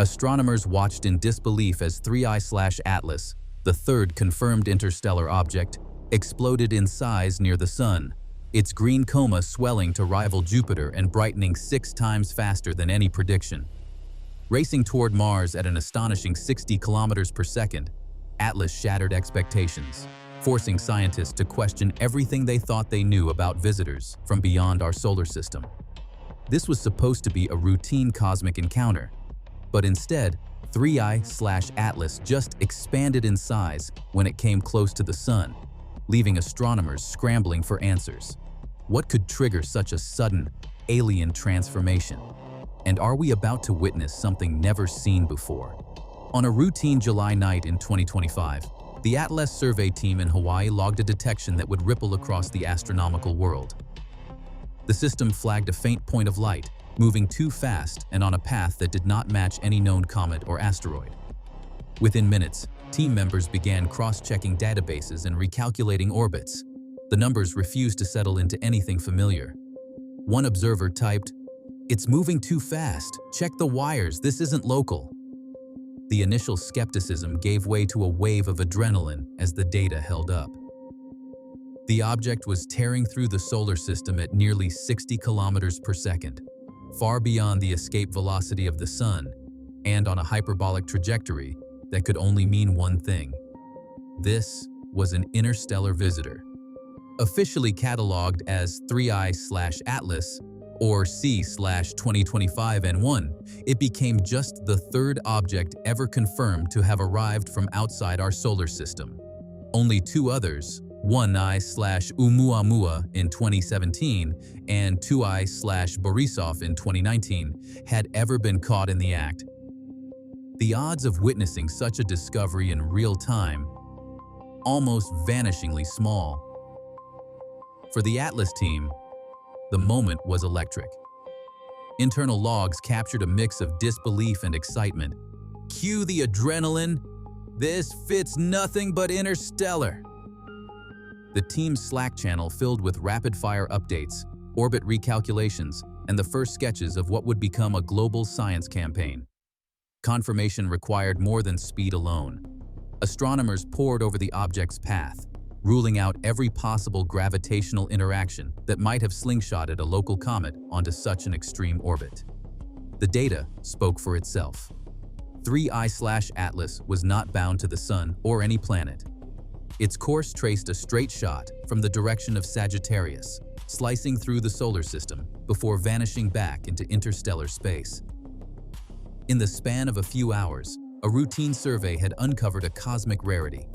Astronomers watched in disbelief as 3I/Atlas, the third confirmed interstellar object, exploded in size near the Sun, its green coma swelling to rival Jupiter and brightening 6 times faster than any prediction. Racing toward Mars at an astonishing 60 kilometers per second, Atlas shattered expectations, forcing scientists to question everything they thought they knew about visitors from beyond our solar system. This was supposed to be a routine cosmic encounter, but instead, 3I/Atlas just expanded in size when it came close to the Sun, leaving astronomers scrambling for answers. What could trigger such a sudden, alien transformation? And are we about to witness something never seen before? On a routine July night in 2025, the Atlas survey team in Hawaii logged a detection that would ripple across the astronomical world. The system flagged a faint point of light, moving too fast and on a path that did not match any known comet or asteroid. Within minutes, team members began cross-checking databases and recalculating orbits. The numbers refused to settle into anything familiar. One observer typed, "It's moving too fast. Check the wires, this isn't local." The initial skepticism gave way to a wave of adrenaline as the data held up. The object was tearing through the solar system at nearly 60 kilometers per second, far beyond the escape velocity of the Sun, and on a hyperbolic trajectory that could only mean one thing. This was an interstellar visitor. Officially cataloged as 3I/Atlas, or C/2025N1, it became just the third object ever confirmed to have arrived from outside our solar system. Only 2 others, 1I/Oumuamua in 2017 and 2I/Borisov in 2019, had ever been caught in the act. The odds of witnessing such a discovery in real time, almost vanishingly small. For the Atlas team, the moment was electric. Internal logs captured a mix of disbelief and excitement. Cue the adrenaline. This fits nothing but interstellar. The team's Slack channel filled with rapid-fire updates, orbit recalculations, and the first sketches of what would become a global science campaign. Confirmation required more than speed alone. Astronomers pored over the object's path, ruling out every possible gravitational interaction that might have slingshotted a local comet onto such an extreme orbit. The data spoke for itself. 3I/Atlas was not bound to the Sun or any planet. Its course traced a straight shot from the direction of Sagittarius, slicing through the solar system before vanishing back into interstellar space. In the span of a few hours, a routine survey had uncovered a cosmic rarity,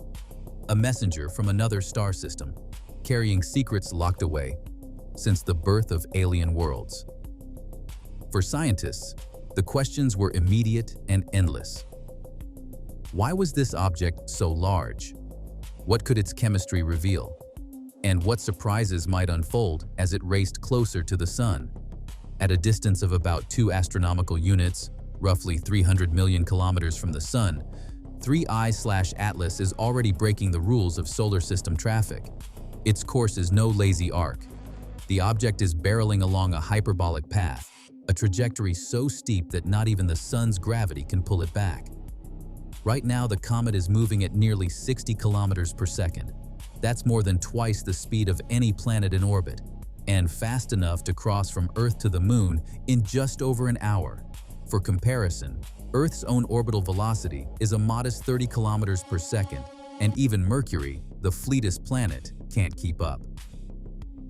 a messenger from another star system, carrying secrets locked away since the birth of alien worlds. For scientists, the questions were immediate and endless. Why was this object so large? What could its chemistry reveal? And what surprises might unfold as it raced closer to the Sun? At a distance of about 2 astronomical units, roughly 300 million kilometers from the Sun, 3I/Atlas is already breaking the rules of solar system traffic. Its course is no lazy arc. The object is barreling along a hyperbolic path, a trajectory so steep that not even the Sun's gravity can pull it back. Right now, the comet is moving at nearly 60 kilometers per second. That's more than twice the speed of any planet in orbit, and fast enough to cross from Earth to the Moon in just over an hour. For comparison, Earth's own orbital velocity is a modest 30 kilometers per second, and even Mercury, the fleetest planet, can't keep up.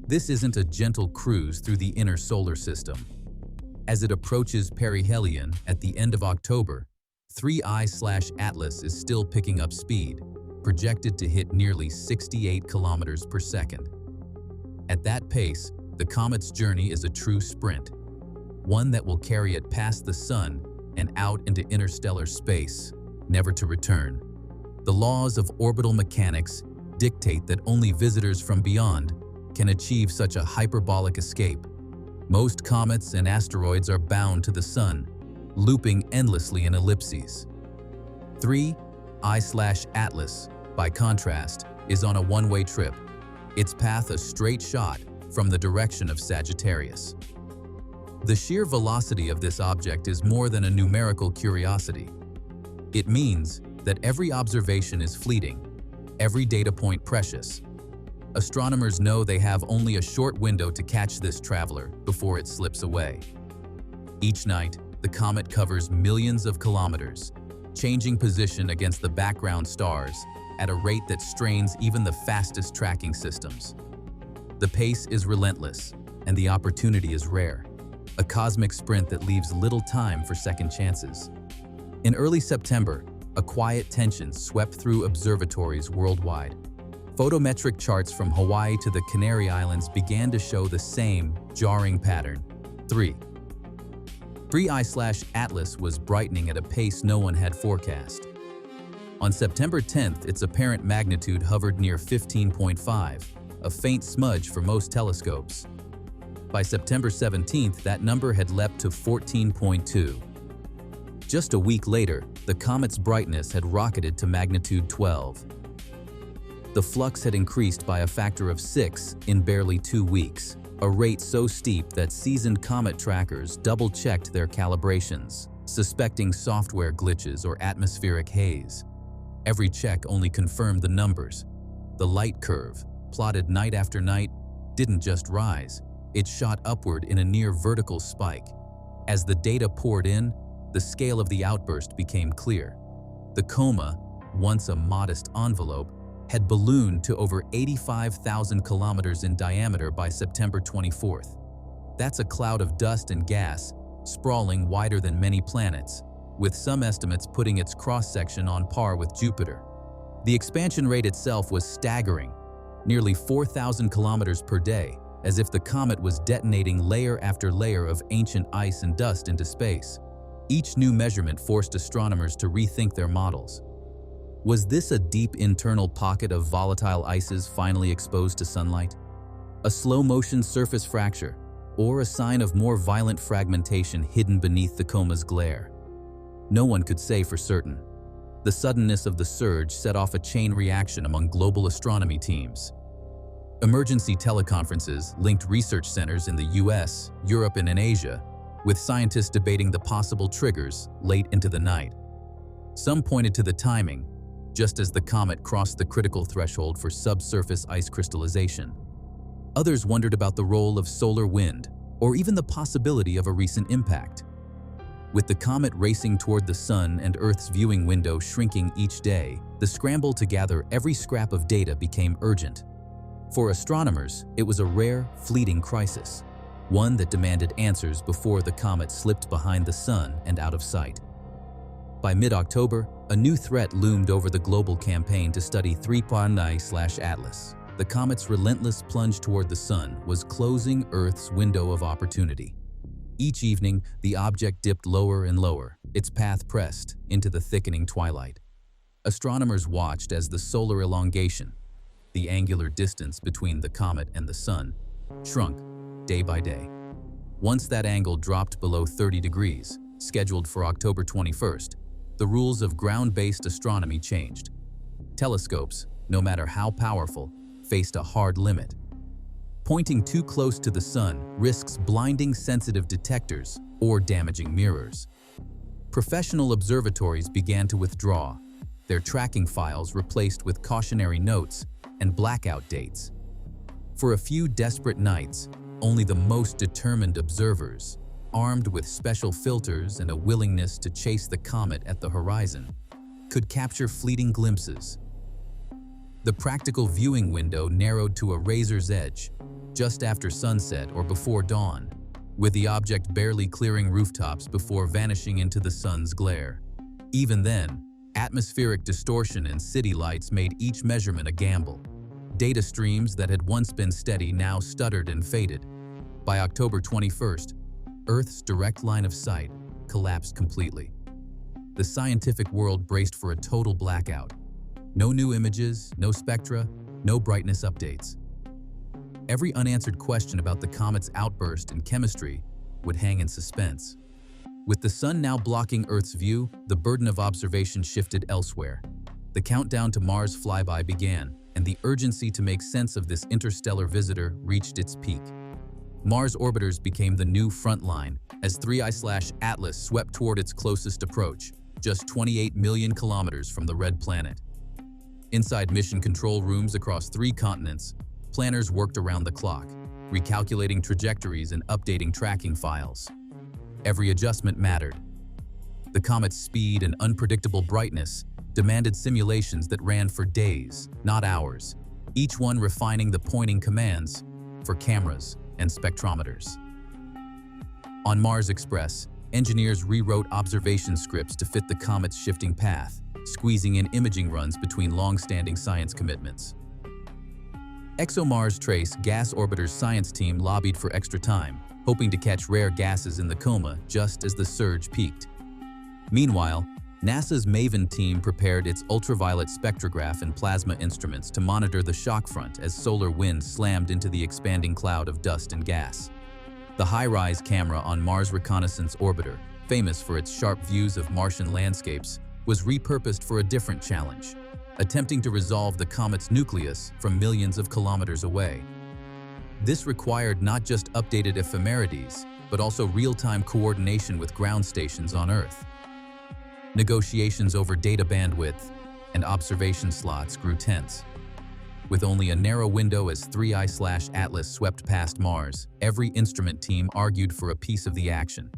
This isn't a gentle cruise through the inner solar system. As it approaches perihelion at the end of October, 3I/Atlas is still picking up speed, projected to hit nearly 68 kilometers per second. At that pace, the comet's journey is a true sprint, one that will carry it past the Sun and out into interstellar space, never to return. The laws of orbital mechanics dictate that only visitors from beyond can achieve such a hyperbolic escape. Most comets and asteroids are bound to the Sun, looping endlessly in ellipses. 3I/Atlas, by contrast, is on a one-way trip, its path a straight shot from the direction of Sagittarius. The sheer velocity of this object is more than a numerical curiosity. It means that every observation is fleeting, every data point precious. Astronomers know they have only a short window to catch this traveler before it slips away. Each night, the comet covers millions of kilometers, changing position against the background stars at a rate that strains even the fastest tracking systems. The pace is relentless, and the opportunity is rare, a cosmic sprint that leaves little time for second chances. In early September, a quiet tension swept through observatories worldwide. Photometric charts from Hawaii to the Canary Islands began to show the same jarring pattern. 3I/Atlas was brightening at a pace no one had forecast. On September 10th, its apparent magnitude hovered near 15.5, a faint smudge for most telescopes. By September 17th, that number had leapt to 14.2. Just a week later, the comet's brightness had rocketed to magnitude 12. The flux had increased by a factor of 6 in barely 2 weeks, a rate so steep that seasoned comet trackers double-checked their calibrations, suspecting software glitches or atmospheric haze. Every check only confirmed the numbers. The light curve, plotted night after night, didn't just rise, it shot upward in a near-vertical spike. As the data poured in, the scale of the outburst became clear. The coma, once a modest envelope, had ballooned to over 85,000 kilometers in diameter by September 24th. That's a cloud of dust and gas, sprawling wider than many planets, with some estimates putting its cross-section on par with Jupiter. The expansion rate itself was staggering, nearly 4,000 kilometers per day, as if the comet was detonating layer after layer of ancient ice and dust into space. Each new measurement forced astronomers to rethink their models. Was this a deep internal pocket of volatile ices finally exposed to sunlight? A slow-motion surface fracture, or a sign of more violent fragmentation hidden beneath the coma's glare? No one could say for certain. The suddenness of the surge set off a chain reaction among global astronomy teams. Emergency teleconferences linked research centers in the US, Europe, and in Asia, with scientists debating the possible triggers late into the night. Some pointed to the timing, just as the comet crossed the critical threshold for subsurface ice crystallization. Others wondered about the role of solar wind, or even the possibility of a recent impact. With the comet racing toward the Sun and Earth's viewing window shrinking each day, the scramble to gather every scrap of data became urgent. For astronomers, it was a rare, fleeting crisis, one that demanded answers before the comet slipped behind the Sun and out of sight. By mid-October, a new threat loomed over the global campaign to study 3I/Atlas. The comet's relentless plunge toward the Sun was closing Earth's window of opportunity. Each evening, the object dipped lower and lower, its path pressed into the thickening twilight. Astronomers watched as the solar elongation, the angular distance between the comet and the Sun, shrunk day by day. Once that angle dropped below 30 degrees, scheduled for October 21st, the rules of ground-based astronomy changed. Telescopes, no matter how powerful, faced a hard limit. Pointing too close to the Sun risks blinding sensitive detectors or damaging mirrors. Professional observatories began to withdraw, their tracking files replaced with cautionary notes and blackout dates. For a few desperate nights, only the most determined observers, armed with special filters and a willingness to chase the comet at the horizon, could capture fleeting glimpses. The practical viewing window narrowed to a razor's edge, just after sunset or before dawn, with the object barely clearing rooftops before vanishing into the sun's glare. Even then, atmospheric distortion and city lights made each measurement a gamble. Data streams that had once been steady now stuttered and faded. By October 21st, Earth's direct line of sight collapsed completely. The scientific world braced for a total blackout. No new images, no spectra, no brightness updates. Every unanswered question about the comet's outburst and chemistry would hang in suspense. With the Sun now blocking Earth's view, the burden of observation shifted elsewhere. The countdown to Mars flyby began, and the urgency to make sense of this interstellar visitor reached its peak. Mars orbiters became the new front line as 3I/Atlas swept toward its closest approach, just 28 million kilometers from the red planet. Inside mission control rooms across 3 continents, planners worked around the clock, recalculating trajectories and updating tracking files. Every adjustment mattered. The comet's speed and unpredictable brightness demanded simulations that ran for days, not hours, each one refining the pointing commands for cameras and spectrometers. On Mars Express, engineers rewrote observation scripts to fit the comet's shifting path, squeezing in imaging runs between long-standing science commitments. ExoMars Trace gas orbiter's science team lobbied for extra time, hoping to catch rare gases in the coma just as the surge peaked. Meanwhile, NASA's MAVEN team prepared its ultraviolet spectrograph and plasma instruments to monitor the shock front as solar winds slammed into the expanding cloud of dust and gas. The high-rise camera on Mars Reconnaissance Orbiter, famous for its sharp views of Martian landscapes, was repurposed for a different challenge, attempting to resolve the comet's nucleus from millions of kilometers away. This required not just updated ephemerides, but also real-time coordination with ground stations on Earth. Negotiations over data bandwidth and observation slots grew tense. With only a narrow window as 3I/Atlas swept past Mars, every instrument team argued for a piece of the action.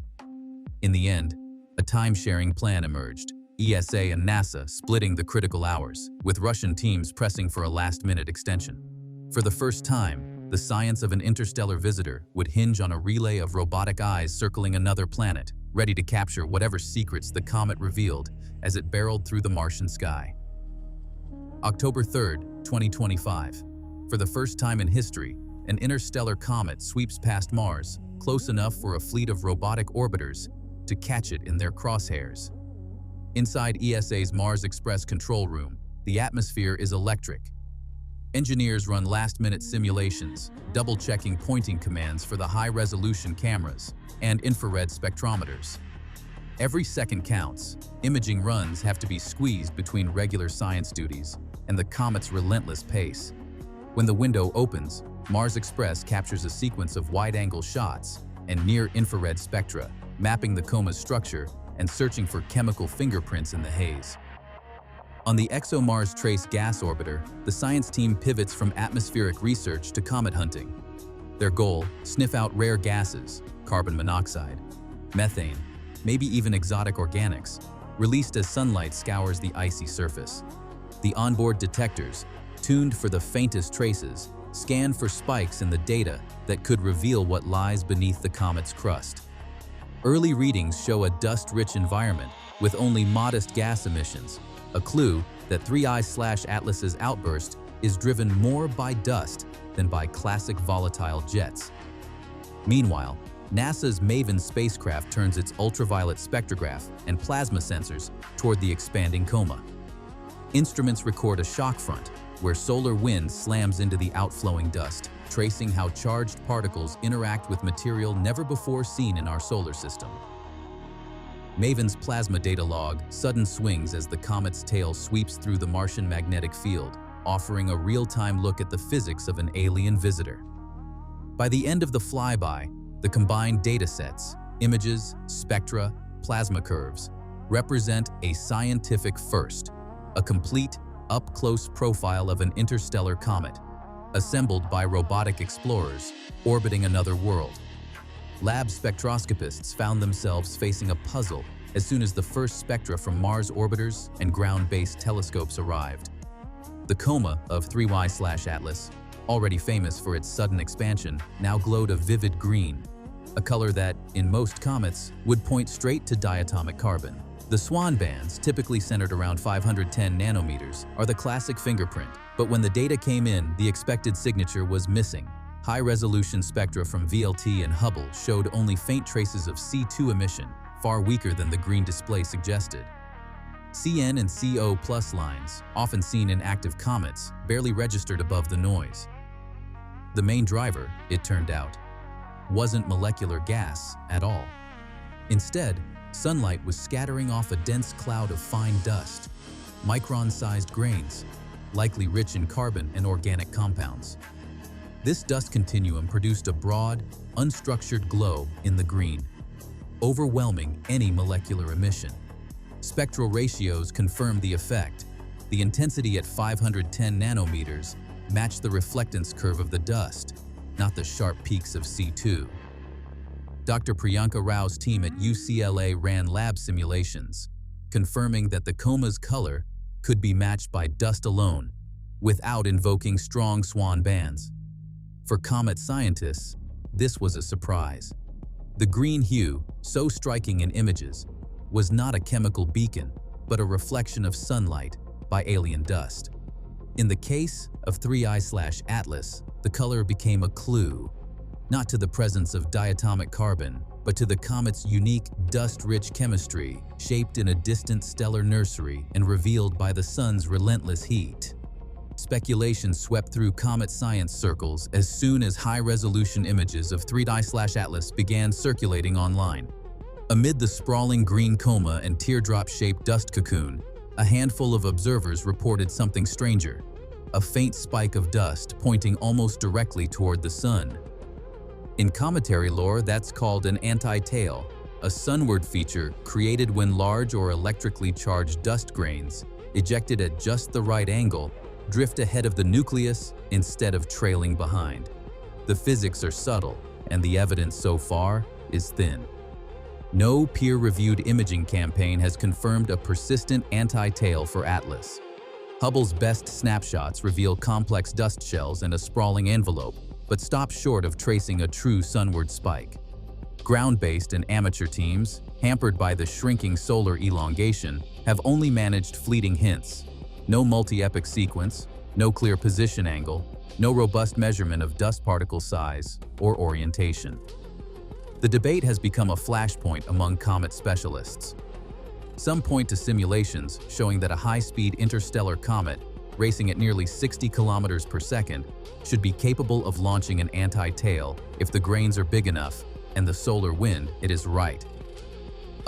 In the end, a time-sharing plan emerged, ESA and NASA splitting the critical hours, with Russian teams pressing for a last-minute extension. For the first time, the science of an interstellar visitor would hinge on a relay of robotic eyes circling another planet, ready to capture whatever secrets the comet revealed as it barreled through the Martian sky. October 3, 2025. For the first time in history, an interstellar comet sweeps past Mars, close enough for a fleet of robotic orbiters to catch it in their crosshairs. Inside ESA's Mars Express control room, the atmosphere is electric. Engineers run last-minute simulations, double-checking pointing commands for the high-resolution cameras and infrared spectrometers. Every second counts. Imaging runs have to be squeezed between regular science duties and the comet's relentless pace. When the window opens, Mars Express captures a sequence of wide-angle shots and near-infrared spectra, mapping the coma's structure and searching for chemical fingerprints in the haze. On the ExoMars Trace gas orbiter, the science team pivots from atmospheric research to comet hunting. Their goal: sniff out rare gases, carbon monoxide, methane, maybe even exotic organics, released as sunlight scours the icy surface. The onboard detectors, tuned for the faintest traces, scan for spikes in the data that could reveal what lies beneath the comet's crust. Early readings show a dust-rich environment with only modest gas emissions, a clue that 3I/Atlas's outburst is driven more by dust than by classic volatile jets. Meanwhile, NASA's MAVEN spacecraft turns its ultraviolet spectrograph and plasma sensors toward the expanding coma. Instruments record a shock front, where solar wind slams into the outflowing dust, tracing how charged particles interact with material never before seen in our solar system. MAVEN's plasma data log sudden swings as the comet's tail sweeps through the Martian magnetic field, offering a real-time look at the physics of an alien visitor. By the end of the flyby, the combined datasets, images, spectra, plasma curves, represent a scientific first, a complete, up-close profile of an interstellar comet, assembled by robotic explorers orbiting another world. Lab spectroscopists found themselves facing a puzzle as soon as the first spectra from Mars orbiters and ground-based telescopes arrived. The coma of 3I/Atlas, already famous for its sudden expansion, now glowed a vivid green, a color that, in most comets, would point straight to diatomic carbon. The swan bands, typically centered around 510 nanometers, are the classic fingerprint, but when the data came in, the expected signature was missing. High-resolution spectra from VLT and Hubble showed only faint traces of C2 emission, far weaker than the green display suggested. CN and CO+ lines, often seen in active comets, barely registered above the noise. The main driver, it turned out, wasn't molecular gas at all. Instead, sunlight was scattering off a dense cloud of fine dust, micron-sized grains, likely rich in carbon and organic compounds. This dust continuum produced a broad, unstructured glow in the green, overwhelming any molecular emission. Spectral ratios confirmed the effect. The intensity at 510 nanometers matched the reflectance curve of the dust, not the sharp peaks of C2. Dr. Priyanka Rao's team at UCLA ran lab simulations, confirming that the coma's color could be matched by dust alone, without invoking strong swan bands. For comet scientists, this was a surprise. The green hue, so striking in images, was not a chemical beacon, but a reflection of sunlight by alien dust. In the case of 3I/Atlas, the color became a clue, not to the presence of diatomic carbon, but to the comet's unique dust-rich chemistry, shaped in a distant stellar nursery and revealed by the sun's relentless heat. Speculation swept through comet science circles as soon as high-resolution images of 3I/Atlas began circulating online. Amid the sprawling green coma and teardrop-shaped dust cocoon, a handful of observers reported something stranger, a faint spike of dust pointing almost directly toward the sun. In cometary lore, that's called an anti-tail, a sunward feature created when large or electrically charged dust grains, ejected at just the right angle, drift ahead of the nucleus instead of trailing behind. The physics are subtle, and the evidence so far is thin. No peer-reviewed imaging campaign has confirmed a persistent anti-tail for Atlas. Hubble's best snapshots reveal complex dust shells and a sprawling envelope, but stop short of tracing a true sunward spike. Ground-based and amateur teams, hampered by the shrinking solar elongation, have only managed fleeting hints. No multi-epoch sequence, no clear position angle, no robust measurement of dust particle size or orientation. The debate has become a flashpoint among comet specialists. Some point to simulations showing that a high-speed interstellar comet, racing at nearly 60 kilometers per second, should be capable of launching an anti-tail if the grains are big enough and the solar wind it is right.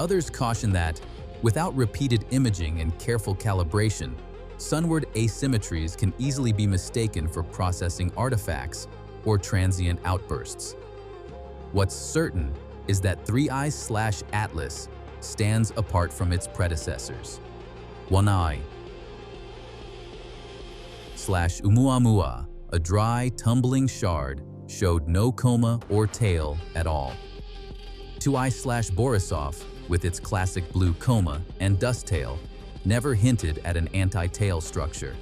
Others caution that, without repeated imaging and careful calibration, sunward asymmetries can easily be mistaken for processing artifacts or transient outbursts. What's certain is that 3I/Atlas stands apart from its predecessors. 1I/Oumuamua, a dry, tumbling shard, showed no coma or tail at all. 2I/Borisov, with its classic blue coma and dust tail, never hinted at an anti-tail structure.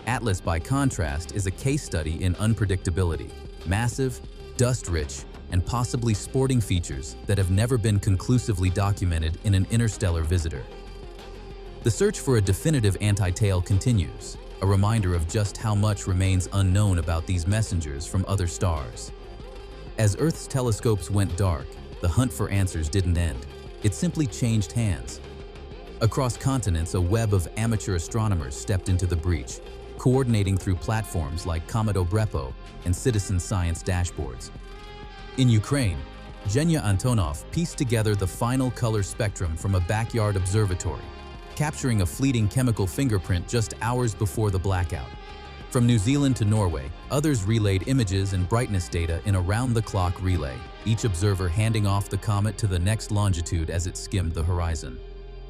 Atlas, by contrast, is a case study in unpredictability, massive, dust-rich, and possibly sporting features that have never been conclusively documented in an interstellar visitor. The search for a definitive anti-tail continues, a reminder of just how much remains unknown about these messengers from other stars. As Earth's telescopes went dark, the hunt for answers didn't end. It simply changed hands. Across continents, a web of amateur astronomers stepped into the breach, coordinating through platforms like Comet Obrepo and citizen science dashboards. In Ukraine, Zhenya Antonov pieced together the final color spectrum from a backyard observatory, capturing a fleeting chemical fingerprint just hours before the blackout. From New Zealand to Norway, others relayed images and brightness data in a round-the-clock relay, each observer handing off the comet to the next longitude as it skimmed the horizon.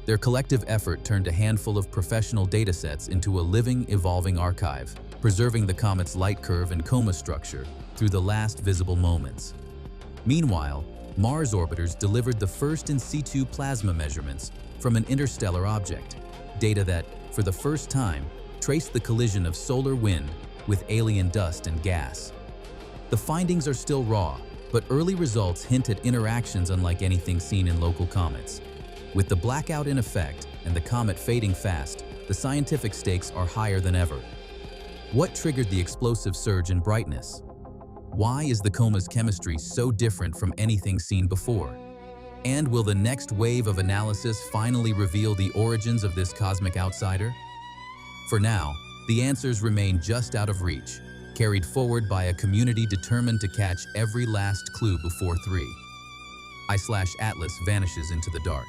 Their collective effort turned a handful of professional datasets into a living, evolving archive, preserving the comet's light curve and coma structure through the last visible moments. Meanwhile, Mars orbiters delivered the first in situ plasma measurements from an interstellar object, data that, for the first time, traced the collision of solar wind with alien dust and gas. The findings are still raw, but early results hint at interactions unlike anything seen in local comets. With the blackout in effect and the comet fading fast, the scientific stakes are higher than ever. What triggered the explosive surge in brightness? Why is the coma's chemistry so different from anything seen before? And will the next wave of analysis finally reveal the origins of this cosmic outsider? For now, the answers remain just out of reach, carried forward by a community determined to catch every last clue before 3I/Atlas vanishes into the dark.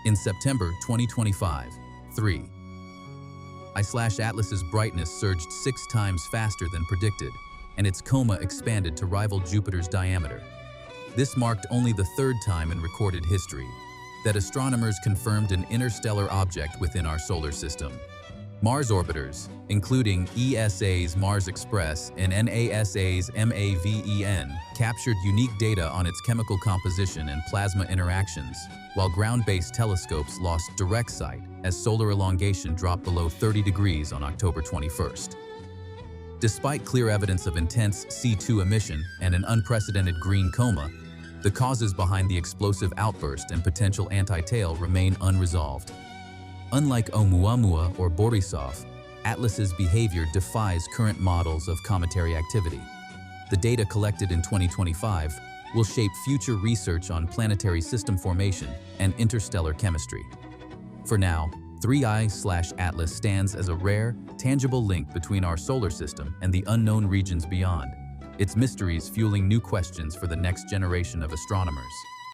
In September 2025, 3I/Atlas's brightness surged 6 times faster than predicted, and its coma expanded to rival Jupiter's diameter. This marked only the third time in recorded history that astronomers confirmed an interstellar object within our solar system. Mars orbiters, including ESA's Mars Express and NASA's MAVEN, captured unique data on its chemical composition and plasma interactions, while ground-based telescopes lost direct sight as solar elongation dropped below 30 degrees on October 21st. Despite clear evidence of intense C2 emission and an unprecedented green coma, the causes behind the explosive outburst and potential anti-tail remain unresolved. Unlike Oumuamua or Borisov, Atlas's behavior defies current models of cometary activity. The data collected in 2025 will shape future research on planetary system formation and interstellar chemistry. For now, 3I/Atlas stands as a rare, tangible link between our solar system and the unknown regions beyond, its mysteries fueling new questions for the next generation of astronomers.